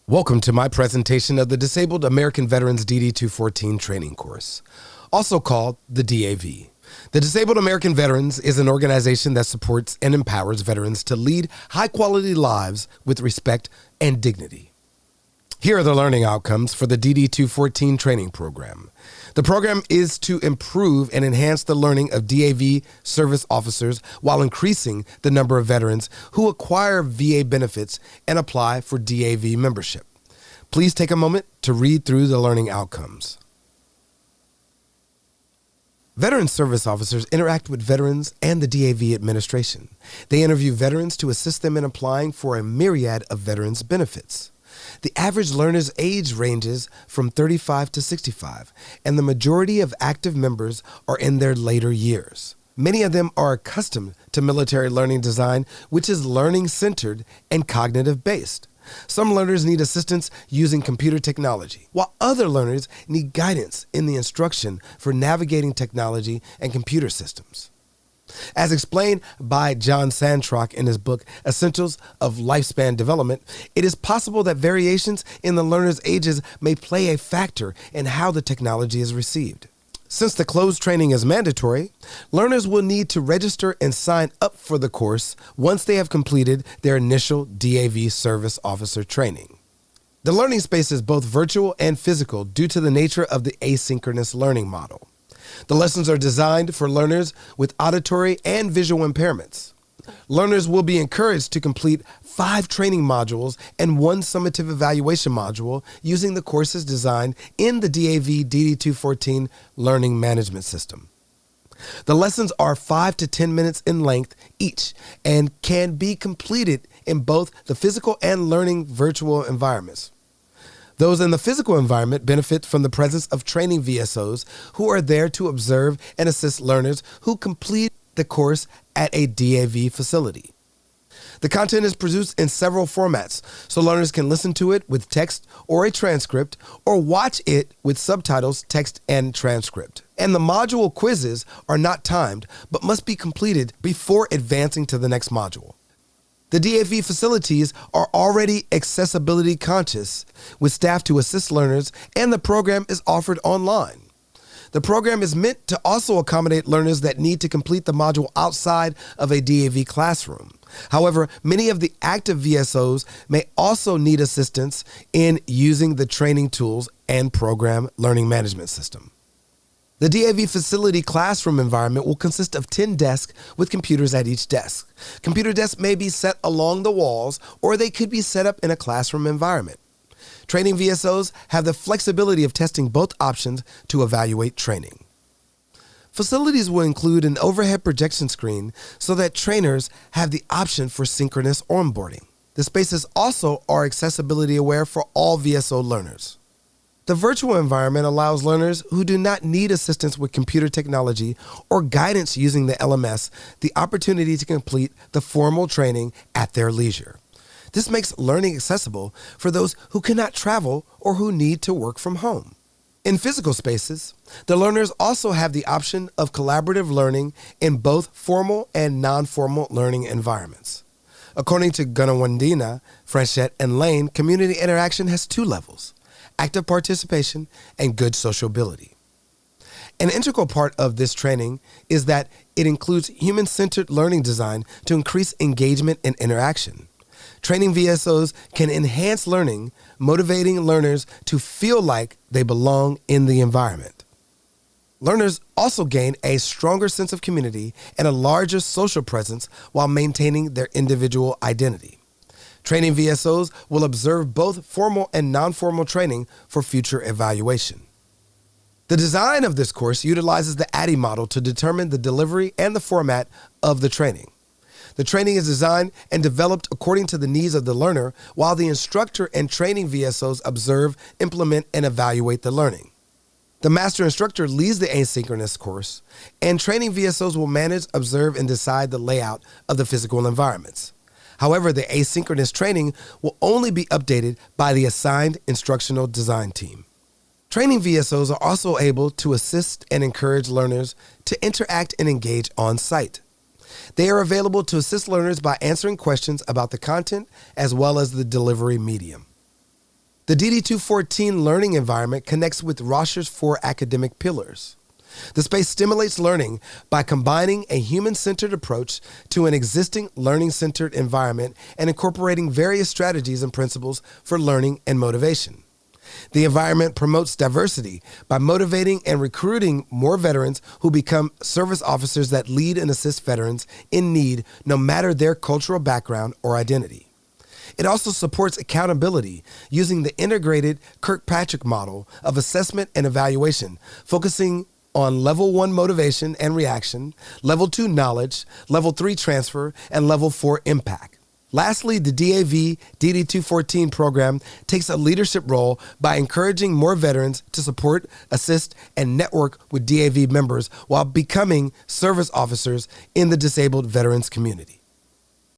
Welcome to my presentation of the Disabled American Veterans DD214 Training Course, also called the DAV. The Disabled American Veterans is an organization that supports and empowers veterans to lead high-quality lives with respect and dignity. Here are the learning outcomes for the DD214 Training Program. The program is to improve and enhance the learning of DAV service officers while increasing the number of veterans who acquire VA benefits and apply for DAV membership. Please take a moment to read through the learning outcomes. Veteran service officers interact with veterans and the DAV administration. They interview veterans to assist them in applying for a myriad of veterans benefits. The average learner's age ranges from 35 to 65, and the majority of active members are in their later years. Many of them are accustomed to military learning design, which is learning-centered and cognitive-based. Some learners need assistance using computer technology, while other learners need guidance in the instruction for navigating technology and computer systems. As explained by John Sandrock in his book, Essentials of Lifespan Development, it is possible that variations in the learner's ages may play a factor in how the technology is received. Since the closed training is mandatory, learners will need to register and sign up for the course once they have completed their initial DAV service officer training. The learning space is both virtual and physical due to the nature of the asynchronous learning model. The lessons are designed for learners with auditory and visual impairments. Learners will be encouraged to complete 5 training modules and 1 summative evaluation module using the courses designed in the DAV DD214 Learning Management System. The lessons are 5 to 10 minutes in length each and can be completed in both the physical and learning virtual environments. Those in the physical environment benefit from the presence of training VSOs who are there to observe and assist learners who complete the course at a DAV facility. The content is produced in several formats, so learners can listen to it with text or a transcript, or watch it with subtitles, text, and transcript. And the module quizzes are not timed, but must be completed before advancing to the next module. The DAV facilities are already accessibility conscious, with staff to assist learners, and the program is offered online. The program is meant to also accommodate learners that need to complete the module outside of a DAV classroom. However, many of the active VSOs may also need assistance in using the training tools and program learning management system. The DAV facility classroom environment will consist of 10 desks with computers at each desk. Computer desks may be set along the walls, or they could be set up in a classroom environment. Training VSOs have the flexibility of testing both options to evaluate training. Facilities will include an overhead projection screen so that trainers have the option for synchronous onboarding. The spaces also are accessibility aware for all VSO learners. The virtual environment allows learners who do not need assistance with computer technology or guidance using the LMS the opportunity to complete the formal training at their leisure. This makes learning accessible for those who cannot travel or who need to work from home. In physical spaces, the learners also have the option of collaborative learning in both formal and non-formal learning environments. According to Gunawandena, Franchette, and Lane, community interaction has 2 levels: active participation and good sociability. An integral part of this training is that it includes human-centered learning design to increase engagement and interaction. Training VSOs can enhance learning, motivating learners to feel like they belong in the environment. Learners also gain a stronger sense of community and a larger social presence while maintaining their individual identity. Training VSOs will observe both formal and non-formal training for future evaluation. The design of this course utilizes the ADDIE model to determine the delivery and the format of the training. The training is designed and developed according to the needs of the learner, while the instructor and training VSOs observe, implement, and evaluate the learning. The master instructor leads the asynchronous course, and training VSOs will manage, observe, and decide the layout of the physical environments. However, the asynchronous training will only be updated by the assigned instructional design team. Training VSOs are also able to assist and encourage learners to interact and engage on site. They are available to assist learners by answering questions about the content as well as the delivery medium. The DD214 learning environment connects with Roscher's 4 academic pillars. The space stimulates learning by combining a human-centered approach to an existing learning-centered environment and incorporating various strategies and principles for learning and motivation. The environment promotes diversity by motivating and recruiting more veterans who become service officers that lead and assist veterans in need, no matter their cultural background or identity. It also supports accountability using the integrated Kirkpatrick model of assessment and evaluation, focusing on Level 1 motivation and reaction, Level 2 knowledge, Level 3 transfer, and Level 4 impact. Lastly, the DAV DD214 program takes a leadership role by encouraging more veterans to support, assist, and network with DAV members while becoming service officers in the disabled veterans community.